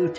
8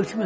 8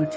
8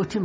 8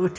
8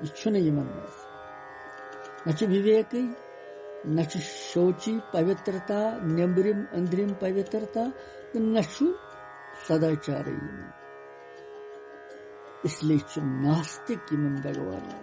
یہ چھُنہٕ یِمن منٛز نہ چھُ وِویکٕے نہ چھُ شوچی پوترتا نیبرِم أنٛدرِم پوترتا تہٕ نہ چھُ سداچارٕے یِمن اس لیے چھُ ناستِک یِمن بھگوانن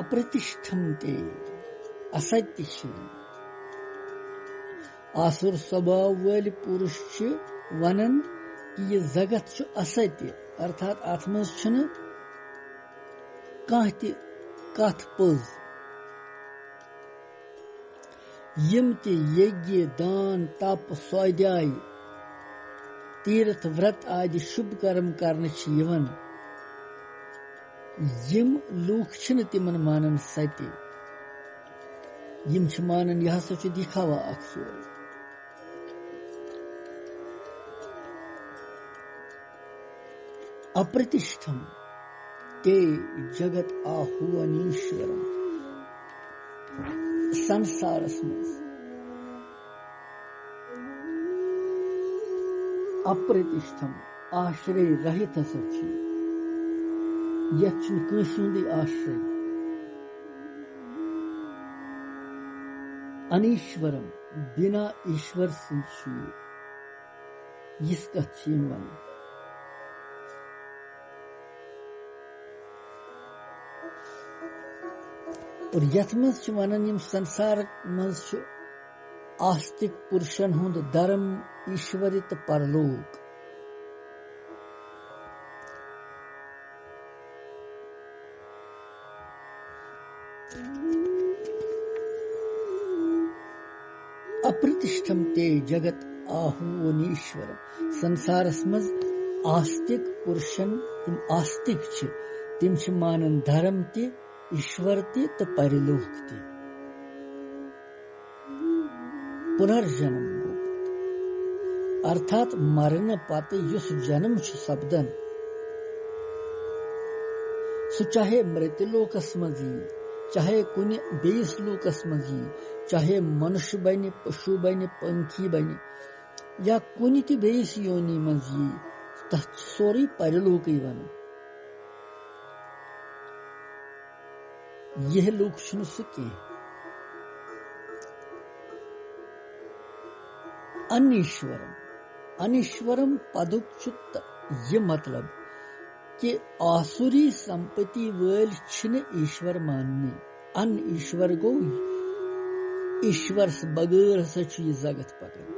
اپرتشٹھم تے استی چھِ آسُر سوبھاو وٲلۍ پُرُش چھِ ونان کہ یہ زگت چھُ استی ارتھات اتھ منٛز چھُنہٕ کانٛہہ تہِ کتھ پوٚز یِم تہِ یجہِ دان تپ سودھیاے تیرتھ ورت آدِ شُبھ کرم کرنہٕ چھِ یِوان یِم لوٗکھ چھِنہٕ تِمن مانان ستی یِم چھِ مانان یہِ ہسا چھُ دکھاوا اکھ سورُے اپرتشٹھم تے جگت آہوانیشورم سنسارس منٛز اپرتشٹھم آشرے رہت ہسا چھُ یتھ چھُنہٕ کٲنٛسہِ ہُنٛدُے آشرے انیشورم بنا ایشور سٕنٛز چھُ یِژھ کتھ چھِ یِم ونان اور یتھ منٛز چھِ ونان یِم سنسار منٛز چھُ آستِک پُرشن ہُنٛد دھرم ایشورِ تہٕ پرلوک اپرتشٹھم تے جگت آہوانیشورم سنسارس منٛز آستِک پُرشن تِم آستِک چھِ تِم چھِ مانان دھرم تہِ ایشور تہِ تہٕ پرلوک تہِ پُنرجنم گوٚو ارتھات مرنہٕ پتہٕ یُس جنم چھُ سپدان سُہ چاہے مرتلوکس منٛز یی چاہے کُنہِ بیٚیِس لوکس منٛز یی چاہے منُش بنہِ پشوٗ بنہِ پنکھی بنہِ یا کُنہِ تہِ بیٚیِس یونی منٛز یی تتھ چھُ سورُے پرلوکٕے ونان یہ لوک چھُنہٕ سُہ کینٛہہ انیشورم انیشورم پدُک چھُ یہِ مطلب کہ آسُری سمپتی وٲلۍ چھِنہٕ ایشور ماننٕے ان ایشور گوٚو ایشورس بغٲر ہسا چھُ یہِ زگت پکان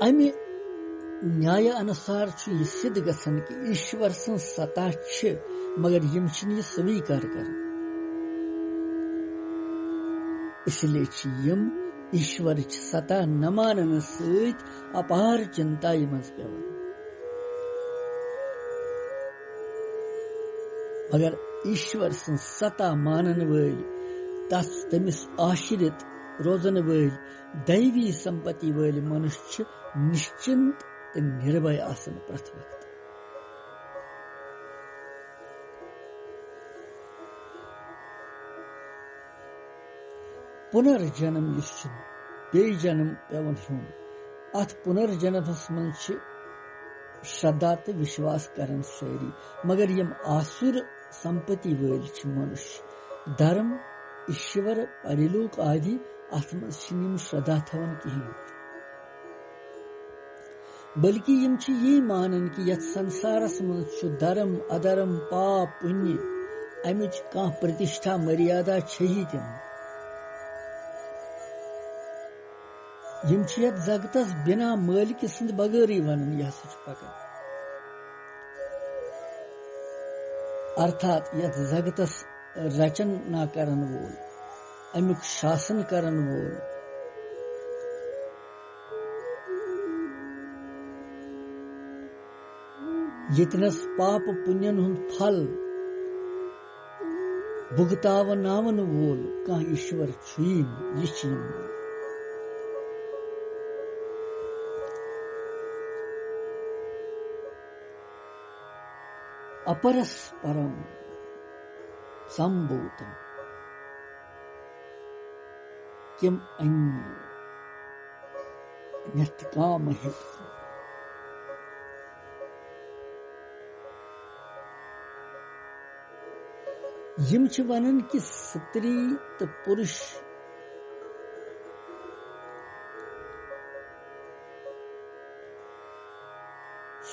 امہِ نیاے انُسار چھُ یہِ سِدھ گژھان کہ ایشور سٕنٛز ستا چھِ مگر یِم چھِنہٕ یہِ سویٖکار کران اس لیے چھِ یِم ایشورٕچ ستا نہ ماننہٕ سۭتۍ اپار چِنتایہِ منٛز پیوان مگر ایشور سٕنٛز ستا مانن وٲلۍ تٔمِس آشرِت روزن وٲلۍ دیوی سمپتی وٲلۍ منُش چھِ نشچنت تہٕ نِربھے آسان پرٛٮ۪تھ وقت پُنرجنم یُس چھُ بیٚیہِ جنم پیوان ہیوٚن اتھ پُنرجنمس منٛز چھِ شردا تہٕ وشواس کران سٲری مگر یِم آسُر سمپتی وٲلۍ چھِ منُش دھرم ایشور پرلوک آدی اتھ منٛز چھِنہٕ یِم شردا تھاوان کِہیٖنۍ بلکہ یِم چھِ یی مانان کہ یتھ سنسارس منٛز چھُ دھرم ادھرم پاپ پُنہِ امِچ کانٛہہ پرتشٹھا مریادا چھیی تِم یِم چھِ یتھ زگتس بنا مٲلکہِ سٕنٛدِ بغٲرٕے ونان یہِ ہسا چھُ پکان ارتھات یتھ زگتس رچنا کرن وول امیُک شاسن کرن وول ییٚتنس پاپ پُنین ہُنٛد پھل بُگتاوناون وول کانٛہہ ایشور چھُیی نہٕ یہِ چھِ یِم اپرس پرم sambhutam kim anya nyatkamahet. Yim chh wanan ki stri to purush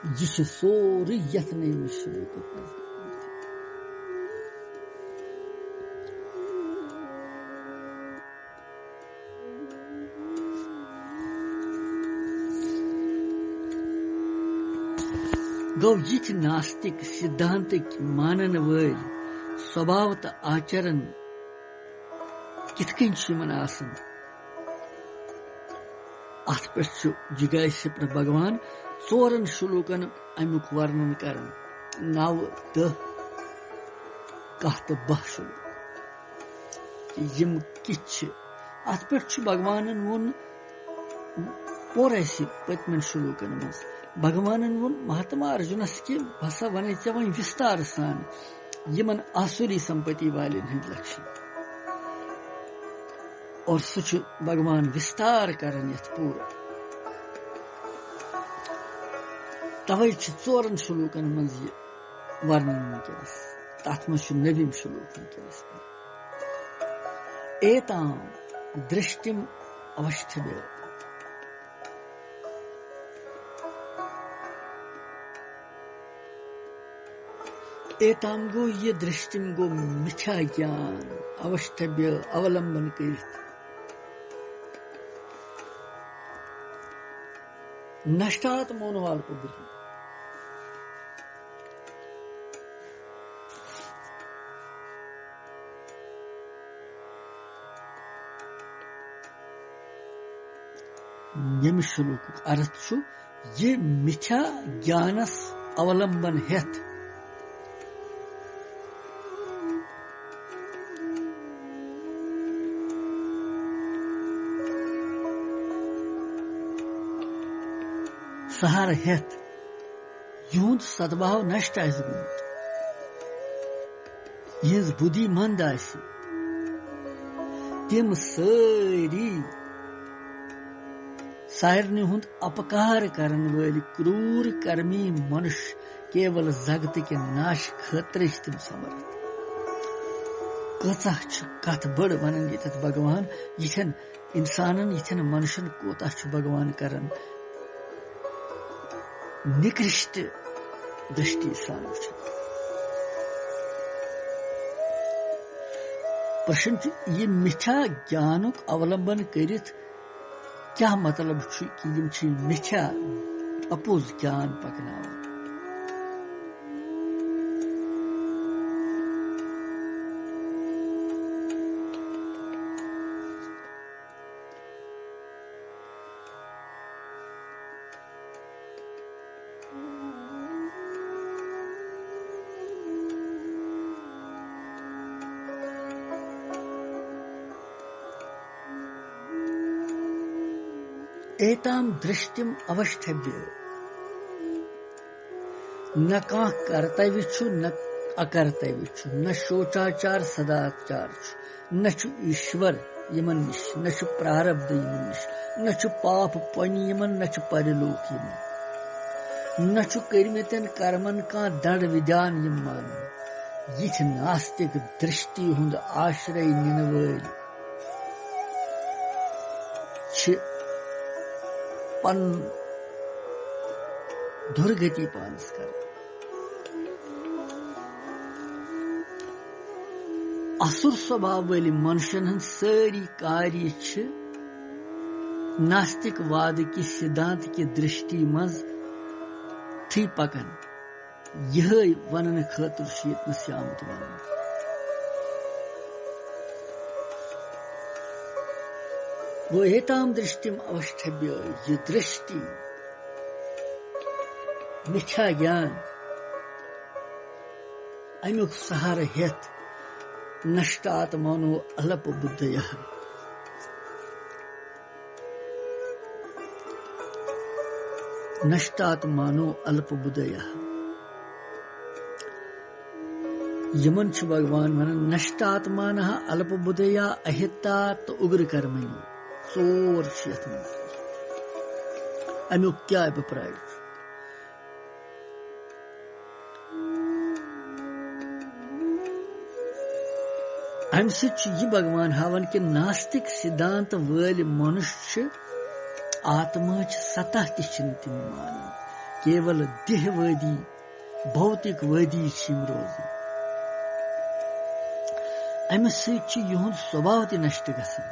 یہ سوری یتھ نیم شلوک گو یہ ناستک سدھانتک مانن ول سوبھاو تو آچرن کت کن آسان ات پہ جگائے سپر بھگوان ژورن شلوکن امیک ورنن کرن 9 10 10 تو 12 شلوک یم کت ات پہ بھگوانن ون پورے پتمن شلوکن مز بھگوانن ون مہاتما ارجنس کہ بسا ونے ے ون وستار سان یمن آسوری سمپتی والن ہند لکشن اور سہ بھگوان وستار کرن یت پورا توے 4 شلوکن مز یہ ورنن ونکس تات مز نویم شلوک ونکس ایتام درشٹم اوشتھبے ایتام گو یہ درشٹم گو متھیا گیان اوشتھبیہ اولمبن کرت نشٹات مونوال کو بدھ یم شلوک ارتھ یہ متھیا گیانس اولمبن ہتھ سہارٕ ہیتھ یہند سدبھاو نشٹ آسہِ گوٚمُت یہنز بدھی مند آسہِ تم سٲری سارنٕے ہُنٛد اپکار کرن وٲلۍ کرور کرمی منش کیول زگتہٕ کہِ ناش خٲطرٕ چھِ تم سمرتھ کۭژاہ چھِ کتھ بٔڑ ونان ییٚتٮ۪تھ بھگوان یِتھٮ۪ن انسانن یِتھٮ۪ن منشن کوتاہ چھُ بھگوان کران نکرشت درشٹی سان وچھان پرشن یہ متھیا گیانک اولمبن کرت کیا مطلب کہ یم متھیا اپوز گیان پکناوان ایتام درشٹم اوشتھبیہ نہ کانٛہہ کرتویہ چھُ نہ اکرتویہ چھُ نہ شوچاچار سداچار چھُ نہ چھُ ایشور یمن نش نہ چھُ پراربدھ یمن نش نہ چھُ پاپ پۄنہِ یمن نہ چھُ پرلوک یمن نہ چھُ کٔرمٕتٮ۪ن کرمن کانٛہہ دنڈ ودھان یم مانن یِتھۍ ناستِک درشٹی ہُنٛد آشرے نِنہٕ وٲلۍ چھِ پن درگتی پانس کر اصر سوبھاو وٲلۍ منشن ہٕنٛز سٲری کاریہ چھِ ناستک واد کہ سدھانت کہ درشٹی مز تھی پکان یہ ونن خاطر یتنس آمت ون وہ ایتام درشٹم اوشتھبیہ یہ درشٹی متھیا گیان امیک سہارٕ ہیتھ نشٹات مانو الپ بدھیہ نشٹات مانو الپ بدھیہ یمن چھ بھگوان ونان نشٹات مانہ الپ بدھیہ اہتا تو اگر کرمنی ژور چھ یتھ منٛز امیُک کیاہ ابپراے چھُ امہ سۭتۍ چھُ یہِ بھگوان ہاوان کہ ناستک سدھانت وٲلۍ منش چھِ آتماچ سطح تہِ چھِنہٕ تِم مانان کیول دہ وادی بھوتک وادی روزان امہ سۭتۍ یہند سوبھاو تہ نشٹ گژھان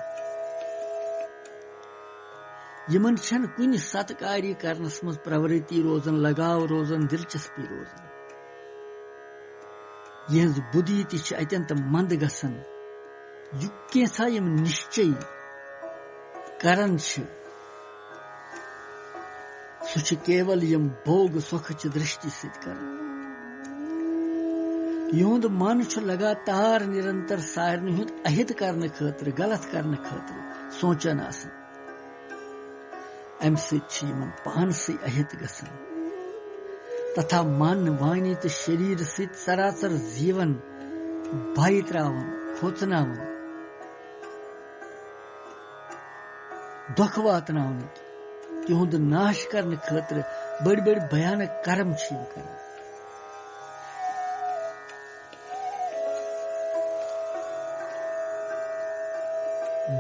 یمن چھن کُنہِ ستکاری کرنس منٛز پرورتی روزان لگاو روزان دلچسپی روزان یہنز بدھی تہ چھ اتنت مند گژھان یہ کینژھا یم نشچے کران چھ سہ چھ کیول یم بوگ سوکھچ درشٹی سۭتۍ کران یہند من چھ لگاتار نرنتر سارنی ہند اہد کرنے خاطر غلط کرنے خاطر سونچان آسان امہ سۭتۍ یمن پانسٕے اہد گژھان تتھا من وانی تو شریر سۭتۍ سراسر زیون بھائی تراوان کھوژناوان دکھ واتناونٕکۍ تہند ناش کرنے خاطر بڑی بڑی بھیانک کرم چھ یم کران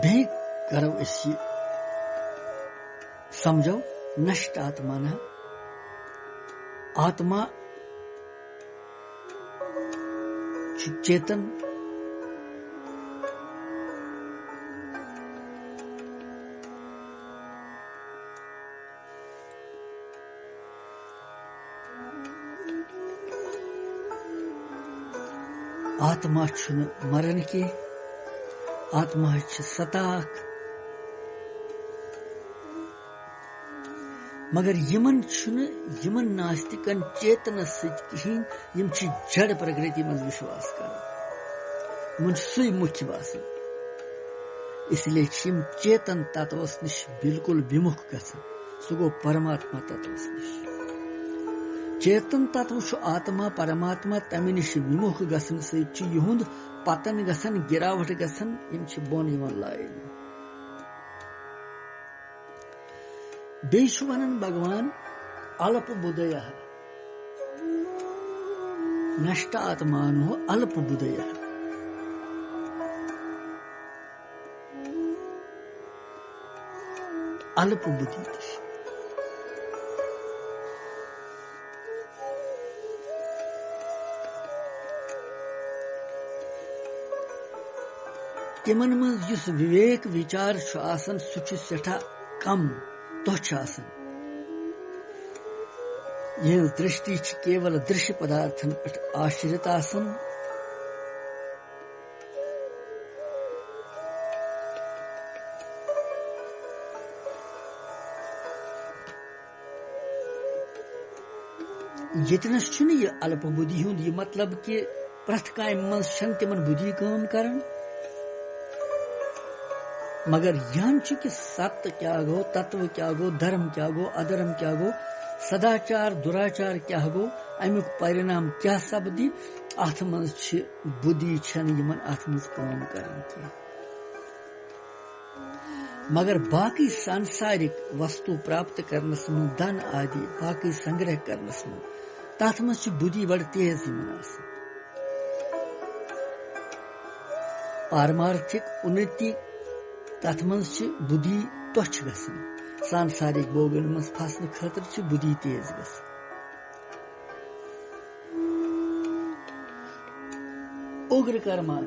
بیٚیہِ کرو أسۍ یہِ سمجھو نشٹ آتما نہ آتما چھ چیتن آتما چھُنہٕ مران کینٛہہ آتما چھ ستاک مگر یمن ناستکن چیتنس سۭتۍ کہین یم چھ جڑ پرگرتی من وشواس کران یمن سُے مکھ باسان اس لیے چھ یم چیتن تتوس نش بالکل ومکھ گژھان سُہ گوٚو پرماتما تتوس نش چیتن تتو چھ آتما پرماتما تمہ نش ومکھ گژھن سۭتۍ چھ یہند پتن گژھان گراوٹ گژھان یم چھ بون یوان لائنہ بیٚیہِ چھُ ونان بھگوان الپ بدھیا نشٹ آتمانو الپ بدھیا الپ بدھی تہ تمن منٛز یُس وویک وچار چھُ آسان سُہ چھُ سٮ۪ٹھاہ کم تۄچھ آسان یہنز درشٹی چھ کیول درشیہ پدارتھن پٮ۪ٹھ آشرت آسان یتنس چھُنہٕ یہِ الپ بدھی ہُنٛد یہِ مطلب کہ پرٛٮ۪تھ کامہِ منٛز چھنہٕ تمن بدھی کٲم کران مگر یہن چھ کہ ست کیا گو تتو کیا گو دھرم کیا گو ادھرم کیا گو سداچار دراچار کیا گو امیک پرینام کیا سپدی ات منٛز چھ بدھی چھنہٕ یمن ات منٛز کٲم کران کینٛہہ مگر باقی سانسارک وستو پراپت کرنس منٛز دن آدی باقی سنگرہ کرنس منٛز تتھ منٛز چھ بدھی بڑٕ تیز یمن آسان پارمارتھک اُنتی تتھ منٛز چھ بدھی تۄچھ گژھان سانسارک بوگن منٛز پھسنہٕ خٲطرٕ چھ بدھی تیز گژھان اُگر کرمان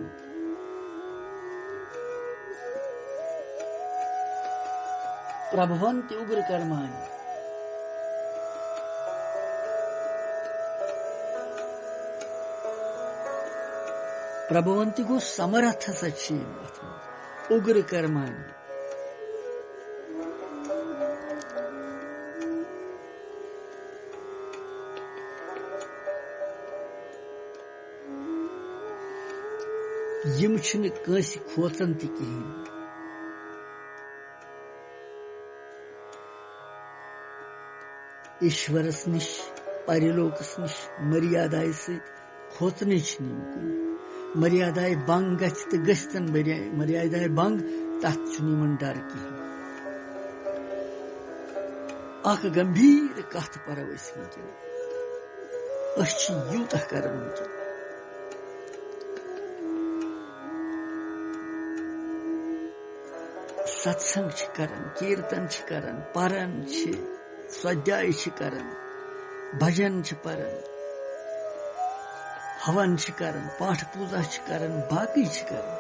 پربھونتی اُگر کرمانی پربھونتی گو سمرتھ ہسا چھ یم اتھ منٛز اُگر کرمانی یم چھنہٕ کٲنٛسہِ کھوژان تہِ کِہیٖنۍ ایشورس نش پریلوکس نش مریادایہِ سۭتۍ کھوژنٕے چھنہٕ یم کُنہِ مریادایہِ بنگ گژھِ تہٕ گٔژھتن مریادایہِ بنگ تتھ چھُنہٕ یمن ڈر کِہیٖنۍ اکھ گمبھیٖر کتھ پرو أسۍ وٕنکیٚن أسۍ چھِ یوٗتاہ کران وٕنکیٚن ستسنگ چھ کران کیرتن چھ کران پران چھ سودھیاے چھ کران بھجن پران ہون کران پاٹھ پوجا کران باقی کران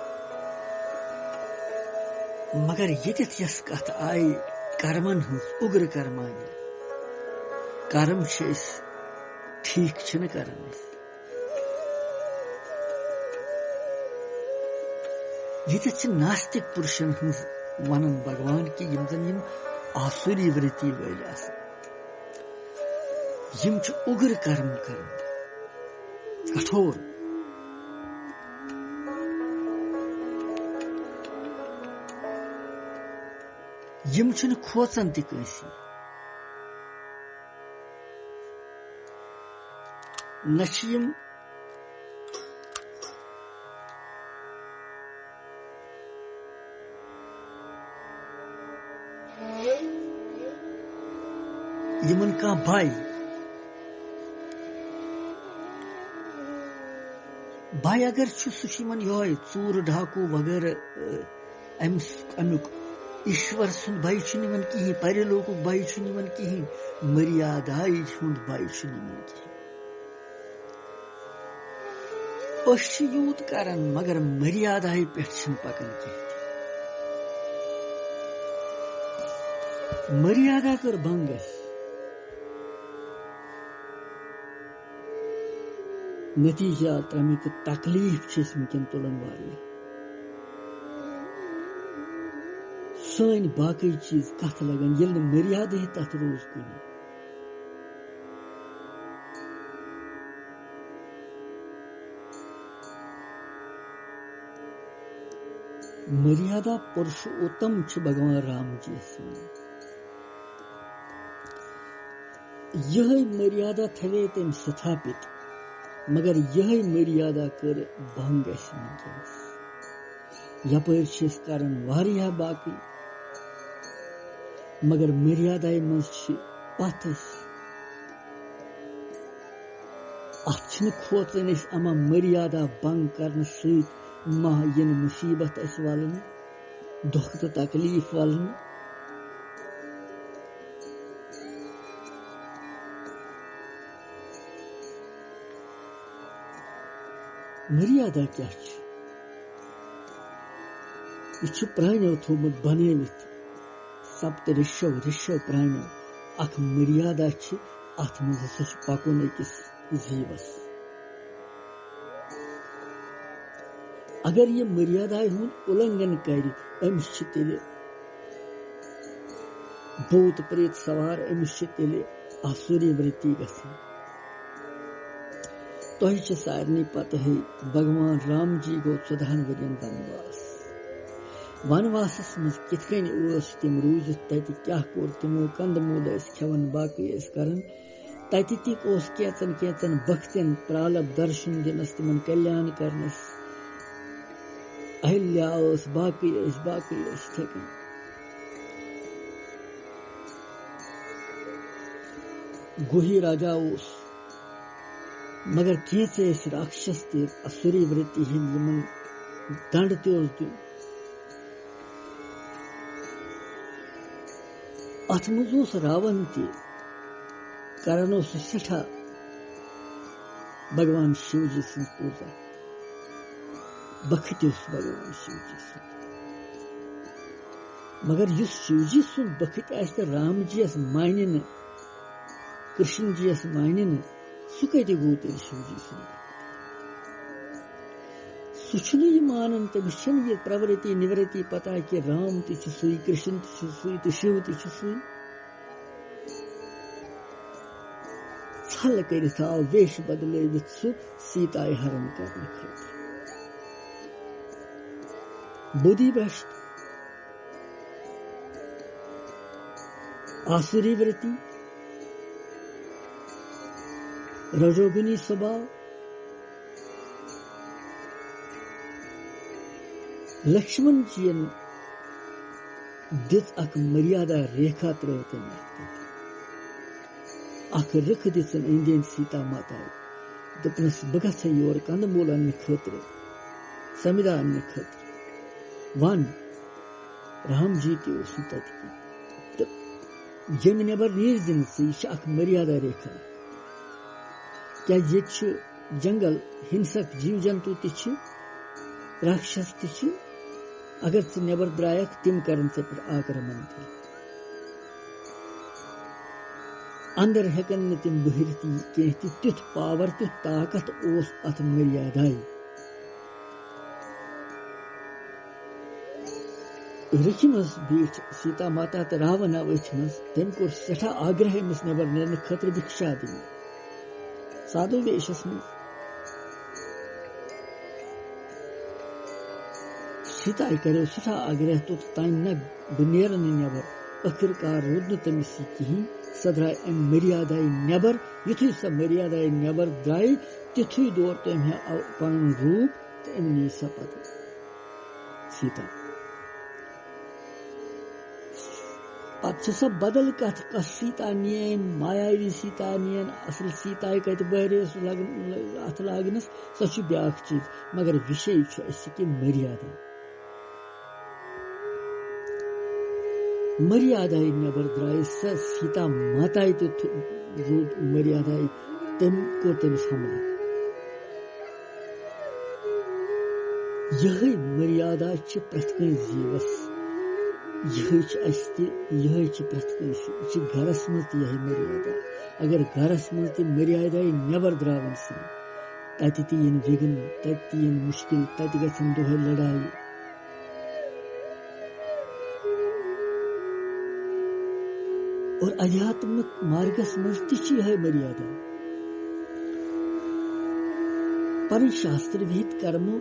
مگر یتھ یس کت آئی کرمن ہز اگر کرمانی کرم ٹھیک کران یتھ ناستک پرشن ہز ونان بھگوان کہ یم زن یم آسوری ورتی ول یم اگر کرم کران کٹھور یم کھوژان تہ کٲنٛسہِ نہ چھ یم یمن کانٛہہ باے باے اگر چھ سہ چھ یمن یہوے ژوٗر ڈاکو وغیرہ امیُک ایشور سُنٛد باے چھُنہٕ یمن کہین پرِ لوکُک باے چھُنہٕ یمن کہین مریاداے ہُنٛد باے چھُنہٕ یمن کہین أسۍ چھِ یوٗت کران مگر مریاداے پٮ۪ٹھ چھِنہٕ پکان کینٛہہ مریادا کر بنگ اسہِ نتیجات امیُک تکلیف چھِ أسۍ وٕنکٮ۪ن تُلان واریاہ سٲنۍ باقٕے چیٖز کتھ لگان ییٚلہِ نہٕ مریادٕے تتھ روز کُنہِ مریادا پُرشوتم چھِ بھگوان رام جی یس یہے مریادا تھوے تٔمۍ ستھاپت مگر یہے مریادا کر بنگ اسہِ وٕنکٮ۪نس یپٲرۍ چھِ أسۍ کران واریاہ باقٕے مگر مریاداے منٛز چھِ پتھ أسۍ اتھ چھِنہٕ کھوژان أسۍ اما مریادا بنگ کرنہٕ سۭتۍ ما یِنہٕ مُصیبت اسہِ ولنہٕ دۄکھ تہٕ تکلیف ولنہٕ مریادا کیاہ چھُ یہ چھُ پرانیو تھومُت بنٲوِتھ سپتہٕ رشو پرانیو اکھ مریادا چھِ اتھ منٛز ہسا چھُ پکُن أکِس زیوس اگر یہ مریاداے ہُنٛد اُلنگن کرِ أمِس چھِ تیٚلہِ بھوٗت پریت سوار أمِس چھِ تیٚلہِ آسوری ورتی گژھان تۄہہِ چھِ سارنٕے پتہ ہے بھگوان رام جی گوٚو 14 ؤرین ونواسس منٛز کِتھ کٔنۍ ٲسۍ تِم روٗزِتھ تتہِ کیاہ کوٚر تِمو کند موٗل ٲسۍ کھٮ۪وان باقٕے ٲسۍ کران تتہِ تہِ اوس کینٛژن بختین پرالب درشن دِنس تِمن کلیان کرنس اہلیا ٲس باقٕے ٲسۍ یِتھے کٔنۍ گوہی راجا اوس مگر کینٛژھے ٲسۍ راکشس تہِ اسوری ورتی ہٕنٛدۍ یِمن دنڈ تہِ اوس دیُن اتھ منٛز اوس راون تہِ کران اوس سٮ۪ٹھاہ بھگوان شیو جی سٕنٛز پوٗزا بخت اوس بھگوان شیو جی سُنٛد مگر یُس شیو جی سُنٛد بخت آسہِ نہٕ رام جی یس مانہِ نہٕ کرشن جی یس مانہِ نہٕ سُہ کتہِ گوٚو تیٚلہِ شیو جی سُنٛد سُہ چھُنہٕ یہِ مانان تٔمِس چھنہٕ یہِ پرورتی نورتی پتہ کہِ رام تہِ چھُ سُے کرشن تہِ چھُ سُے تہٕ شیو تہِ چھُ سُے ژھل کٔرِتھ آو ویش بدلٲوِتھ سُہ سیتایہِ ہرن کرنہٕ خٲطرٕ بودھی بھرشٹ آسوری ورتی رجوگنی سوبھاو لکشمن جین دِژ اکھ مریادا ریکھا ترٲو تٔمۍ اکھ رٕکھ دِژن أنٛدۍ أنٛدۍ سیتا ماتایہِ دوٚپنس بہٕ گژھے یور کندٕ موٗل اننہٕ خٲطرٕ سمِدا اننہٕ خٲطرٕ ون رام جی تہِ اوس نہٕ تتہِ کینٛہہ تہٕ ییٚمہِ نٮ۪بر نیرِ زِ نہٕ ژٕ یہِ چھِ اکھ مریادا ریکھا کیازِ ییٚتہِ چھُ جنگل ہنسک جیو جنتو تہِ چھِ راکشس تہِ چھِ اگر ژٕ نٮ۪بر درٛایکھ تِم کرن ژےٚ پٮ۪ٹھ آکرمن تہِ اندر ہٮ۪کن نہٕ تِم بٔہرِتھ کینٛہہ تہِ تیُتھ پاور تیُتھ طاقت اوس اتھ مریاداے رٕکھِ منٛز بیٖٹھ سیتا ماتا تہٕ راونا أتھۍ منٛز تٔمۍ کوٚر سٮ۪ٹھاہ آگرہ أمِس نٮ۪بر نیرنہٕ خٲطرٕ بِکشا دِنہِ سادو ویشس منٛز سیتایہِ کریو سٮ۪ٹھاہ آگرہ توٚت تانۍ نہ بہٕ نیرٕ نہٕ نٮ۪بر ٲخٕر کار روٗد نہٕ تٔمِس یہِ کِہیٖنۍ سۄ درٛاے امہِ مریاداے نٮ۪بر یُتھُے سۄ مریاداے نٮ۪بر درٛایہِ تِتھُے دور تٔمۍ پنُن روٗپ تہٕ أمۍ نی سۄ پتہٕ سیتا پتہٕ چھِ سۄ بدل کتھ کۄس سیتا نِیَن مایاوی سیتا نِیَن اصل سیتایہِ کتہِ بہرے سُہ اتھ لاگنس سۄ چھُ بیٛاکھ چیٖز مگر وِشے چھُ اسہِ کہِ مریادا مریاداے نٮ۪بر درٛایہِ سۄ سیتا ماتایہِ تہِ روٗد مریاداے تٔمۍ کوٚر تٔمِس حملہٕ یِہے مریادا چھِ پرٛٮ۪تھ کٲنٛسہِ زیٖوس یِہے چھِ اسہِ تہِ یِہے چھِ پرٛٮ۪تھ کٲنٛسہِ یہِ چھِ گرس منٛز تہِ یِہے مریادا اگر گرس منٛز تہِ مریاداے نٮ۪بر درٛاو اِنسان تتہِ تہِ یِن وِگن تتہِ تہِ یِن مُشکِل تتہِ گژھن دۄہے لڑایہِ اور ادھیاتمک مارگس منٛز تہِ چھِ یِہے مریادا پنٕنۍ شاستر وِہِتھ کرمو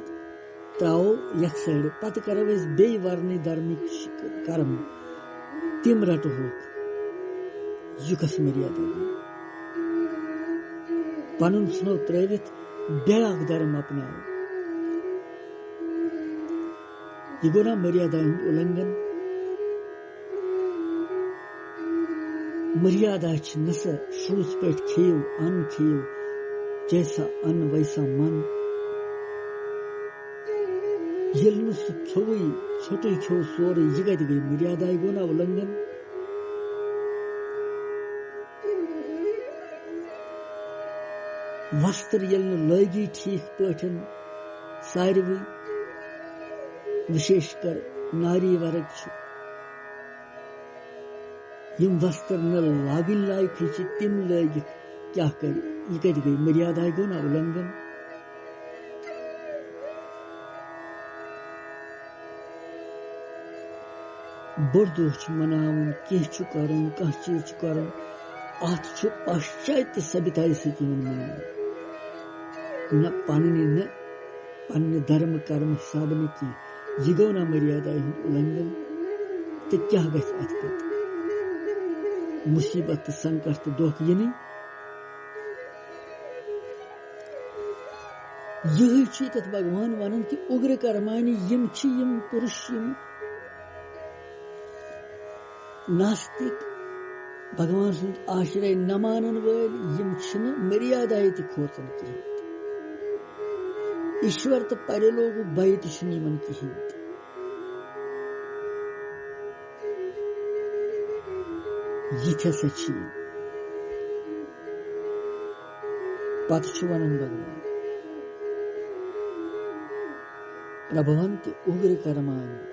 تراوو یتھ سایڈٕ پتہٕ کرو أسۍ بیٚیہِ ورنہٕ دھرمٕکۍ کرم تِم رٹہوکھ یُکس مریادا پنُن ژھٕنو ترٲوِتھ بیٛاکھ دھرم اپناو یہِ گوٚو نا مریادا ہُنٛد اُلنگن مریادا چھِ نہ سا شروٗژ پٲٹھۍ کھیٚیِو ان کھیٚیِو جیسا ان ویسا من ییٚلہِ نہٕ سُہ کھیوٚوٕے ژھوٚٹُے کھیوٚو سورُے یہِ کتہِ گٔے مریاداے گوٚو نا اُلنگن وستر ییٚلہِ نہٕ لٲگی ٹھیٖک پٲٹھۍ ساروٕے وِشیش کر ناری ورگ چھِ یِم وستر نہٕ لاگٕنۍ لایقٕے چھِ تِم لٲگِکھ کیٛاہ کرِ یہِ کتہِ گٔے مریاداے گوٚو نا اُلنگن بوٚڑ دۄہ چھُ مناوُن کینٛہہ چھُ کرُن کانٛہہ چیٖز چھُ کرُن اتھ چھُ پاشچاتہِ سبھیتایہِ سۭتۍ یِوان مناونہٕ نہ پننہِ دھرم کرم حسابہٕ نہٕ کینٛہہ یہِ گوٚو نا مریاداے ہُنٛد اُلنگن تہٕ کیٛاہ گژھِ اتھ پتہٕ مُصیبت تہٕ سنکٹ تہٕ دھوکہٕ یِنٕے یِہے چھُ ییٚتٮ۪تھ بھگوان ونان کہِ اُگرٕ کرمانہِ یِم چھِ یِم پُرُش یِم ناستِک بھگوان سُنٛد آشرے نہ مانن وٲلۍ یِم چھِنہٕ مریاداے تہِ کھوژان کِہیٖنۍ ایشور تہٕ پرلوکُک بھے تہِ چھُنہٕ یِمن کِہیٖنۍ تہِ یِتھۍ ہسا چھِ یِم پتہٕ چھُ ونان بھگوان پربھوانتہِ اُگرٕ کرمانہِ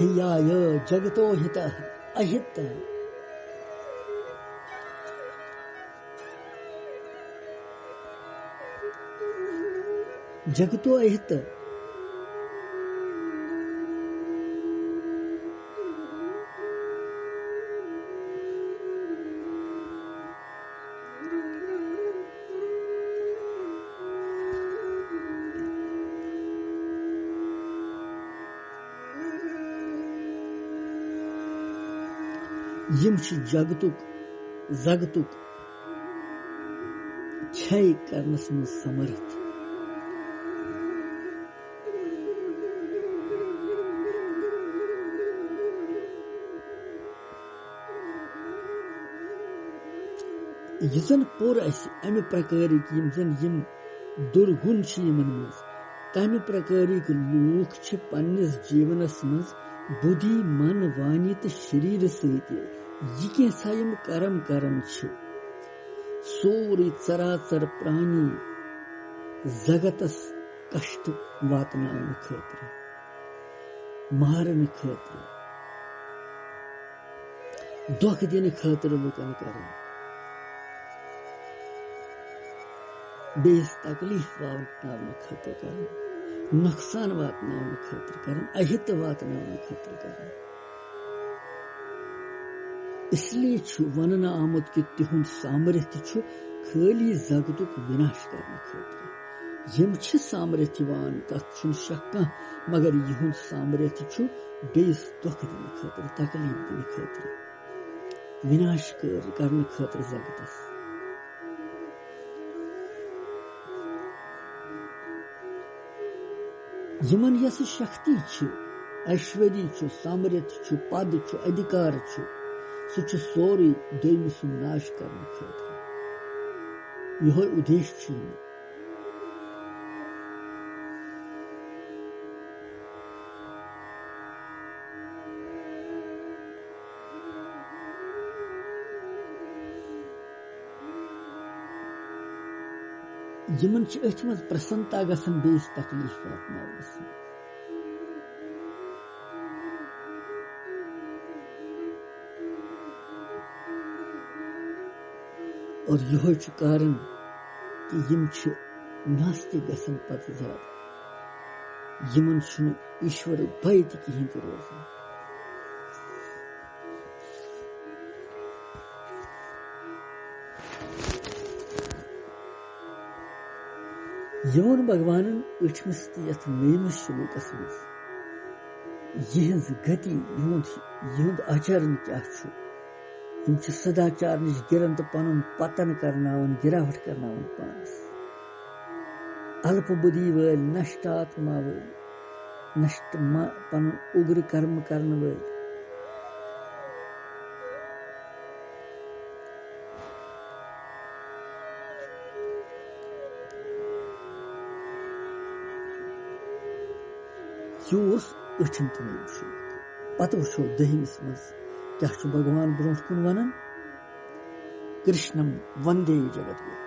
کھیٚیایہِ جگتو ہِتہ اہِتہ جگتو اہِتہ یِم چھِ جگتُک زگتُک چھے کرنس منٛز سمرتھ یہِ زن پوٚر اَسہِ امہِ پرکارٕکۍ یِم زن یِم دُرگُن چھِ یِمن منٛز تمہِ پرکارٕکۍ لوٗکھ چھِ پننِس جیٖونس منٛز بدھی من وانی تو شریر ست یہ کینسا یم کرم کران چھ سوری ژراژر پرانی زگتس کشٹ واتناون خاطر مارن خاطر دکھ دن خاطر لکن کرن بیس تکلیف واتناون خاطر کرن نقصان واتناون خاطر کرن اہت واتناون خاطر کرن اس لیے ونن آمت کہ تہند سامرتھ خالی زگتک وناش کرنے خاطر یم سامرتھوان تک شک مگر یہند سامرتھ بیس دکھ دن خاطر تکلیف دن خاطر وناش کرنے خاطر زگتس یمن یس شکتی ایشوری سامرتھ پد ادھکار سہ سوری دم سن ناش کرنے خاطر یہ ادیش یمن اتھ مز پرسنتا گژھان بیس تکلیف واتناونس اور یہ کارن کہ یم ناستی گژھان پتہ زیادہ یمن ایشور بھے تہ کہین تہ روزان یون بھگوانن اٹھمس تہ یتھ نٔیمِس شلوکس مز یہنز گتی یہند آچرن کیا یم سداچار نش گرن تو پن پتن کرناون گراوٹ کرناون پانس الپ بدھی ول نشٹاتما ول نشٹ پن اگر کرم کرن ول یہ اٹھم تو نیم شلوک پتہ وچھو دہمس مز کیا بھگوان برونٹ کن ونان کرشنم وندے جگت گرو